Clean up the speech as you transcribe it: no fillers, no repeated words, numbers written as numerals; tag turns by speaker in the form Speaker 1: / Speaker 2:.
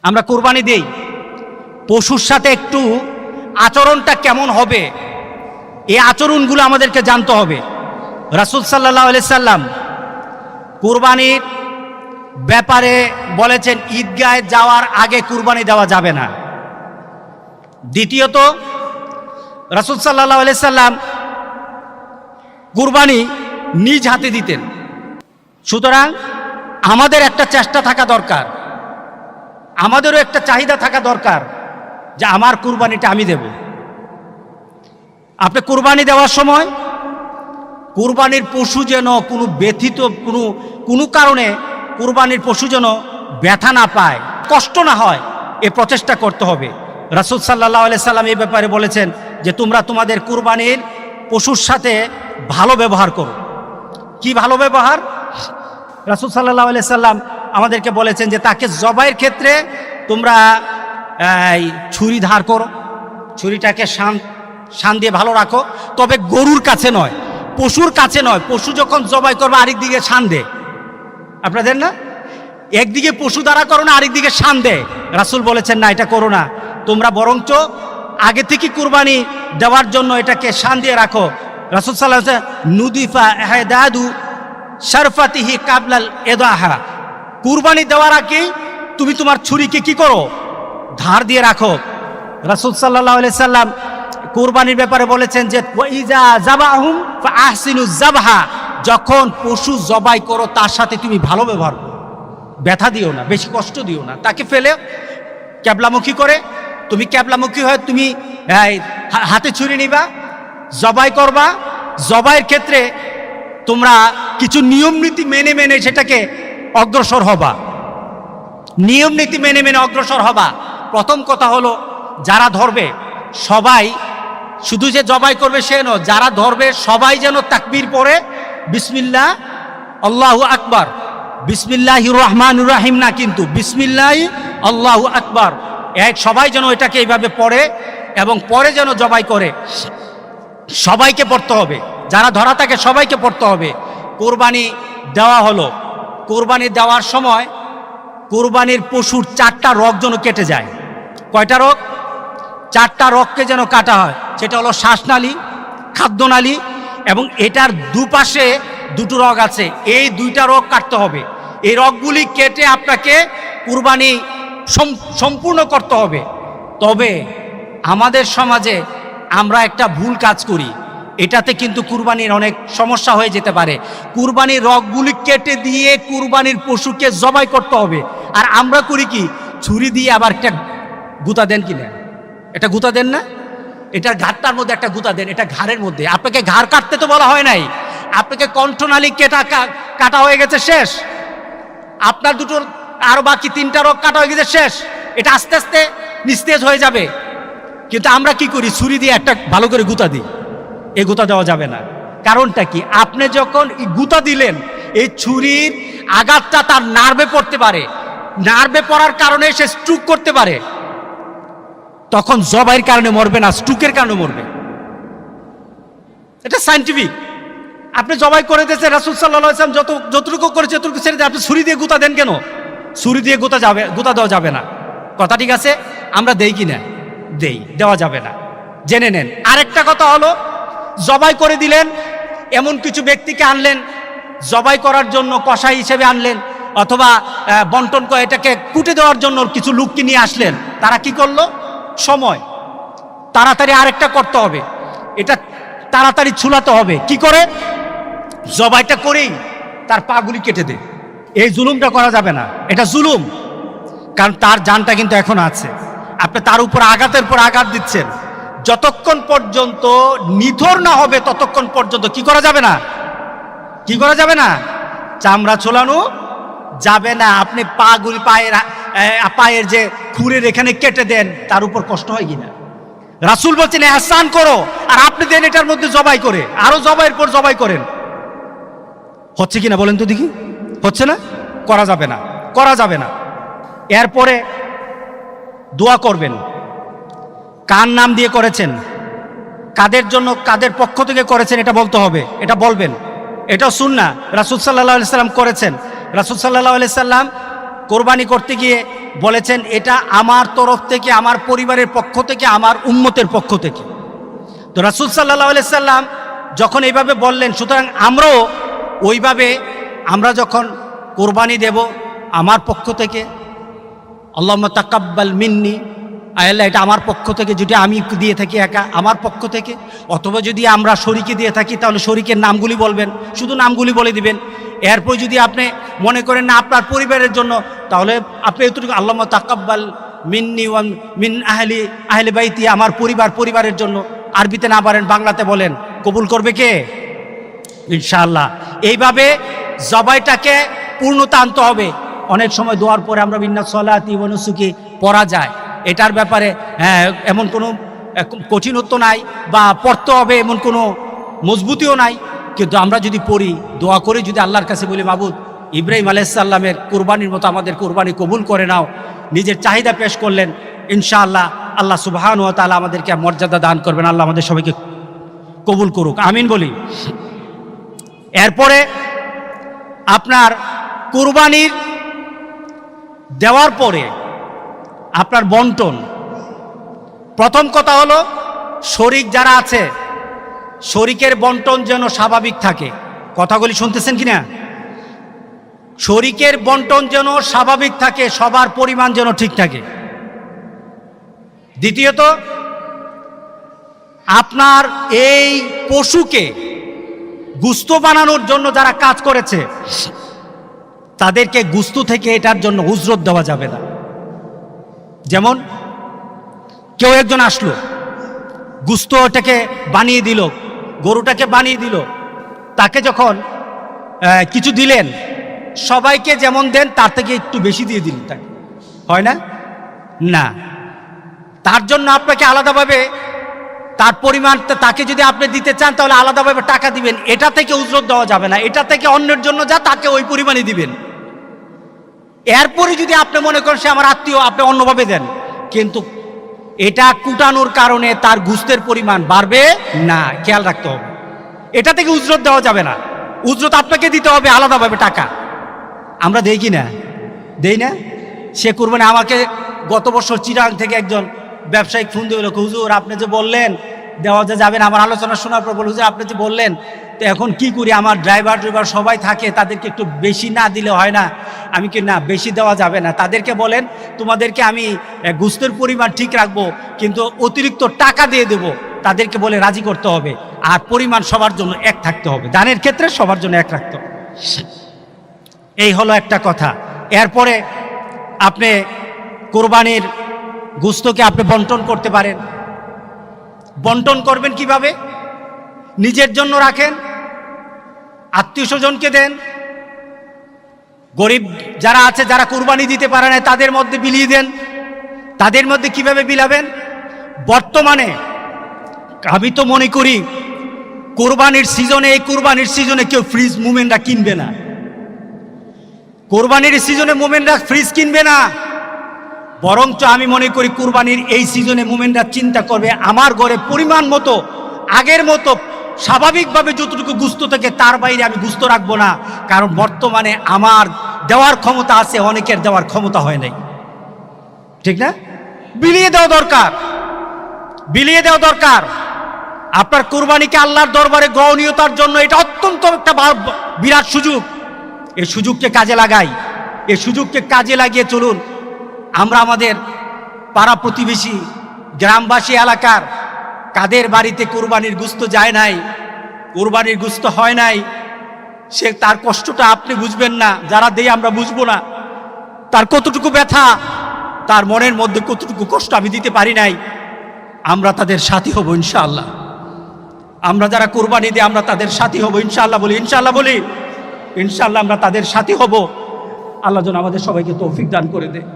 Speaker 1: আমরা কুরবানি দেই, পশুর সাথে একটু আচরণটা কেমন হবে, এই আচরণগুলো আমাদেরকে জানতে হবে। রাসূল সাল্লাল্লাহু আলাইহি সাল্লাম কুরবানির ব্যাপারে বলেছেন ঈদগাহে যাওয়ার আগে কুরবানি দেওয়া যাবে না। দ্বিতীয়ত, রাসূল সাল্লাল্লাহু আলাইহি সাল্লাম কুরবানি নিজ হাতে দিতেন। সুতরাং আমাদের একটা চেষ্টা থাকা দরকার, আমাদেরও একটা চাহিদা থাকা দরকার যে আমার কুরবানিটা আমি দেব। আপনি কুরবানি দেওয়ার সময় কুরবানির পশু যেন কোনো ব্যথিত কোনো কারণে কুরবানির পশু যেন ব্যথা না পায়, কষ্ট না হয়, এ প্রচেষ্টা করতে হবে। রাসূল সাল্লাল্লাহু আলাইহি সাল্লাম এই ব্যাপারে বলেছেন যে তোমরা তোমাদের কুরবানির পশুর সাথে ভালো ব্যবহার করো। কি ভালো ব্যবহার? রাসূল সাল্লাল্লাহু আলাইহি সাল্লাম আমাদেরকে বলেছেন যে তাকে জবাইয়ের ক্ষেত্রে তোমরা ছুরি ধার করো, ছুরিটাকে শান দিয়ে ভালো রাখো, তবে গরুর কাছে নয়, পশুর কাছে নয়। পশু যখন জবাই করবে আরেক দিকে শান দে, আপনাদের না, একদিকে পশু দ্বারা করো না, আরেক দিকে শান দে। রাসূল বলেছেন না, এটা করো না, তোমরা বরঞ্চ আগে থেকে কুরবানি দেওয়ার জন্য এটাকে শান দিয়ে রাখো। রাসূল সাল্লাল্লাহু আলাইহি ওয়াসাল্লাম নুদিফা ইহদাদু শারফাতিহি কাবলাল ইদাহা, কুরবানি দেওয়ার আগে তুমি তোমার ছুরিকে কি করো? ধার দিয়ে রাখো। রাসূল সাল্লাল্লাহু আলাইহি সাল্লাম কুরবানির ব্যাপারে বলেছেন যে ওয়াইজা যাবাহুম ফাআহসিনুজ যাবহা, যখন পশু জবাই করো তার সাথে তুমি ভালো ব্যবহার করো, ব্যথা দিও না, বেশি কষ্ট দিও না। তাকে ফেলে ক্যাবলামুখী করে, তুমি ক্যাবলামুখী হয়ে তুমি হাতে ছুরি নিবা, জবাই করবা। জবাইয়ের ক্ষেত্রে তোমরা কিছু নিয়ম নীতি মেনে সেটাকে অগ্রসর হবা, নিয়ম নীতি মেনে অগ্রসর হবা। প্রথম কথা হলো যারা ধরবে সবাই, শুধু যে জবাই করবে সে নয়, যারা ধরবে সবাই যেন তাকবীর পড়ে বিসমিল্লাহ আল্লাহু আকবার, বিসমিল্লাহির রহমানির রহিম না, কিন্তু বিসমিল্লাহ আল্লাহু আকবার, সবাই যেন এটাকে এইভাবে পড়ে এবং পরে যেন জবাই করে। সবাইকে পড়তে হবে, যারা ধরা থাকে সবাইকে পড়তে হবে। কোরবানি দেওয়া হলো, কোরবানি দেওয়ার সময় কোরবানির পশুর 4টা রগ যেন কেটে যায়। কয়টা রগ? 4টা রগকে যেন কাটা হয়। সেটা হলো শ্বাসনালী, খাদ্যনালী এবং এটার দুপাশে 2টো রগ আছে, এই 2টা রগ কাটতে হবে। এই রগগুলি কেটে আপনাকে কুরবানি সম্পূর্ণ করতে হবে। তবে আমাদের সমাজে আমরা একটা ভুল কাজ করি, এটাতে কিন্তু কুরবানির অনেক সমস্যা হয়ে যেতে পারে। কুরবানির রগগুলি কেটে দিয়ে কুরবানির পশুকে জবাই করতে হবে, আর আমরা করি কি, ছুরি দিয়ে আবার একটা গুতা দেন কিনা, এটা গুতা দেন না, এটার ঘাটটার মধ্যে একটা গুতা দেন, এটা ঘাড়ের মধ্যে। আপনাকে ঘাড় কাটতে তো বলা হয় নাই, আপনাকে কণ্ঠনালী কাটা হয়ে গেছে, শেষ। আপনার দুটোর আরো বাকি 3টা রগ কাটা হয়ে গেছে, শেষ। এটা আস্তে আস্তে নিস্তেজ হয়ে যাবে। কিন্তু আমরা কি করি, ছুরি দিয়ে একটা ভালো করে গুতা দিই। এই গুতা দেওয়া যাবে না। কারণটা কি, আপনি যখন গুতা দিলেন এই ছুরির আঘাতটা তার নার্ভে পড়তে পারে, নার্ভে পড়ার কারণে সে স্ট্রোক করতে পারে, তখন জবাইয়ের কারণে মরবে না, স্ট্রোকের কারণে মরবে। এটা সায়েন্টিফিক। আপনি জবাই করে দিয়েছেন, রাসূল সাল্লাল্লাহু আলাইহি ওয়াসাল্লাম যতটুকু করেছে ততটুকু ছেড়ে দিয়ে আপনি ছুরি দিয়ে গুতা দেন কেন? ছুরি দিয়ে গুতা দেওয়া যাবে না। কথা ঠিক আছে? আমরা দেই কিনা? দেওয়া যাবে না, জেনে নেন। আরেকটা কথা হলো, জবাই করে দিলেন, এমন কিছু ব্যক্তিকে আনলেন জবাই করার জন্য, কসাই হিসেবে আনলেন, অথবা বন্টন করে এটাকে কুটে দেওয়ার জন্য কিছু লোককে নিয়ে আসলেন। তারা কি করলো? সময় তাড়াতাড়ি আরেকটা করতে হবে, এটা তাড়াতাড়ি ছুলাতে হবে। কি করে? জবাইটা করেই তার পাগুলি কেটে দে। এই জুলুমটা করা যাবে না, এটা জুলুম। কারণ তার জানটা কিন্তু এখন আছে, আপনি তার উপর আঘাতের পর আঘাত দিচ্ছেন। যতক্ষণ পর্যন্ত নিথর না হবে ততক্ষণ পর্যন্ত কি করা যাবে না? কি করা যাবে না? চামড়া ছোলানো যাবে না। আপনি পায়ের যে খুরের এখানে কেটে দেন, তার উপর কষ্ট হয় কিনা? রাসূল বলছেন ইহসান করো, আর আপনি দেন এটার মধ্যে জবাই করে, আরো জবাইয়ের পর জবাই করেন। হচ্ছে কিনা বলেন তো দেখি? হচ্ছে না? করা যাবে না, করা যাবে না। এরপরে দোয়া করবেন। কার নাম দিয়ে করেছেন, কাদের জন্য, কাদের পক্ষ থেকে করেছেন, এটা বলতে হবে, এটা বলবেন। এটা সুন্নাহ, রাসূল সাল্লাল্লাহু আলাইহি সাল্লাম করেছেন। রাসূল সাল্লাল্লাহু আলাইহি সাল্লাম কোরবানি করতে গিয়ে বলেছেন এটা আমার তরফ থেকে, আমার পরিবারের পক্ষ থেকে, আমার উম্মতের পক্ষ থেকে। তো রাসূল সাল্লাল্লাহু আলাইহি সাল্লাম যখন এইভাবে বললেন, সুতরাং আমরাও ওইভাবে আমরা যখন কোরবানি দেব আমার পক্ষ থেকে, আল্লাহুম্মা তাকাব্বাল মিন্নি, আল্লাহ এটা আমার পক্ষ থেকে, যদি আমি দিয়ে থাকি একা আমার পক্ষ থেকে, অথবা যদি আমরা শরীকে দিয়ে থাকি তাহলে শরীকের নামগুলি বলবেন, শুধু নামগুলি বলে দিবেন। এরপর যদি আপনি মনে করেন না আপনার পরিবারের জন্য, তাহলে আপনি এতটুকু আল্লাহুম্মা তাকাব্বাল মিন্নি ওয়া মিন আহলি বাইতি, আমার পরিবারের জন্য। আরবিতে না পারেন বাংলাতে বলেন, কবুল করবে কে? ইনশাআল্লাহ। এইভাবে জবাইটাকে পূর্ণতা আনতে হবে। অনেক সময় দোয়ার পরে আমরা বিন্না সলাতি ওয়া নুসুকি পড়া যায়, এটার ব্যাপারে এমন কোনো কঠিনত্ব নাই বা পড়তে হবে এমন কোনো মজবুতিও নাই, কিন্তু আমরা যদি পড়ি, দোয়া করে যদি আল্লাহর কাছে বলি, মাবুদ ইব্রাহিম আলাইহিস সালামের কোরবানির মতো আমাদের কোরবানি কবুল করে নাও, নিজের চাহিদা পেশ করলেন, ইনশাআল্লাহ আল্লাহ সুবহানাহু ওয়া তাআলা আমাদেরকে মর্যাদা দান করবেন। আল্লাহ আমাদের সবাইকে কবুল করুক, আমিন বলি। এরপরে আপনার কোরবানির দেওয়ার পরে আপনার বন্টন, প্রথম কথা হলো শরীক যারা আছে শরীকের বন্টন যেন স্বাভাবিক থাকে। কথাগুলি শুনতেছেন কিনা? শরীকের বন্টন যেন স্বাভাবিক থাকে, সবার পরিমাণ যেন ঠিক থাকে। দ্বিতীয়ত, আপনার এই পশুকে গুস্ত বানানোর জন্য যারা কাজ করেছে তাদেরকে গুস্ত থেকে এটার জন্য উজরত দেওয়া যাবে না। যেমন কেউ একজন আসলো, গুস্তটাকে বানিয়ে দিল, গরুটাকে বানিয়ে দিল, তাকে যখন কিছু দিলেন, সবাইকে যেমন দেন তার থেকে একটু বেশি দিয়ে দিলেন, তাকে হয় না? না, তার জন্য আপনাকে আলাদাভাবে তার পরিমাণটা তাকে যদি আপনি দিতে চান তাহলে আলাদাভাবে টাকা দিবেন। এটা থেকে উজরত দেওয়া যাবে না, এটা থেকে অন্যের জন্য যা তাকে ওই পরিমাণই দিবেন। এরপরে যদি আপনি মনে করেন সে আমার আত্মীয়, আপনি অন্যভাবে দেন, কিন্তু এটা কুটানোর কারণে তার গুস্তের পরিমাণ বাড়বে না, খেয়াল রাখতে হবে। এটা থেকে উজরত দেওয়া যাবে না, উজরত আপনাকে দিতে হবে আলাদাভাবে টাকা। আমরা দেই কি না? দেই না? সে কুরবানি আমাকে গত বছর চিরাং থেকে একজন ব্যবসায়িক ফোন দিয়ে বলল, হুজুর আপনি যে বললেন দেওয়া যাবে না, আমার আলোচনা শোনার পর বলল, হুজুর আপনি যে বললেন, তো এখন কি করি, আমার ড্রাইভার সবাই থাকে, তাদেরকে একটু বেশি না দিলে হয় না? আমি কি, না বেশি দেওয়া যাবে না, তাদেরকে বলেন তোমাদেরকে আমি গুস্তের পরিমাণ ঠিক রাখবো, কিন্তু অতিরিক্ত টাকা দিয়ে দেব, তাদেরকে বলে রাজি করতে হবে। আর পরিমাণ সবার জন্য এক থাকতে হবে, দানের ক্ষেত্রে সবার জন্য এক রাখতে হবে। এই হলো একটা কথা। এরপরে আপনি কোরবানির গোশতকে আপনি বন্টন করতে পারেন। বন্টন করবেন কিভাবে? নিজের জন্য রাখেন, আত্মীয় স্বজনকে দেন, গরিব যারা আছে যারা কোরবানি দিতে পারে না তাদের মধ্যে বিলিয়ে দেন। তাদের মধ্যে কিভাবে বিলাবেন? বর্তমানে আমি তো মনে করি কোরবানির সিজনে, এই কোরবানির সিজনে কেউ ফ্রিজ মোমেনরা কিনবে না। কোরবানির সিজনে মোমেনরা ফ্রিজ কিনবে না, বরঞ্চ আমি মনে করি কোরবানির এই সিজনে মোমেনরা চিন্তা করবে আমার ঘরে পরিমাণ মতো আগের মতো স্বাভাবিকভাবে যতটুকু গুস্ত থেকে তার বাইরে আমি গুস্ত রাখবো না, কারণ বর্তমানে আমার দেওয়ার ক্ষমতা আছে, অনেকের দেওয়ার ক্ষমতা হয় নাই। ঠিক না? বিলিয়ে দেওয়া দরকার, বিলিয়ে দেওয়া দরকার। আপনার কোরবানিকে আল্লাহর দরবারে গ্রহণীয়তার জন্য এটা অত্যন্ত একটা বিরাট সুযোগ। এই সুযোগকে কাজে লাগাই, এই সুযোগকে কাজে লাগিয়ে চলুন। আমরা আমাদের পাড়া প্রতিবেশী গ্রামবাসী এলাকার কাদের বাড়িতে কোরবানির গোশত যায় নাই, কোরবানির গোশত হয় নাই, সে তার কষ্টটা আপনি বুঝবেন না, যারা দেই আমরা বুঝবো না তার কতটুকু ব্যথা, তার মনের মধ্যে কতটুকু কষ্ট আমি দিতে পারি নাই। আমরা তাদের সাথী হব ইনশাআল্লাহ। আমরা যারা কোরবানি দিই আমরা তাদের সাথী হব ইনশাআল্লাহ। বলি ইনশাআল্লাহ, বলি ইনশাআল্লাহ আমরা তাদের সাথী হব। আল্লাহ যেন আমাদের সবাইকে তৌফিক দান করে দেয়।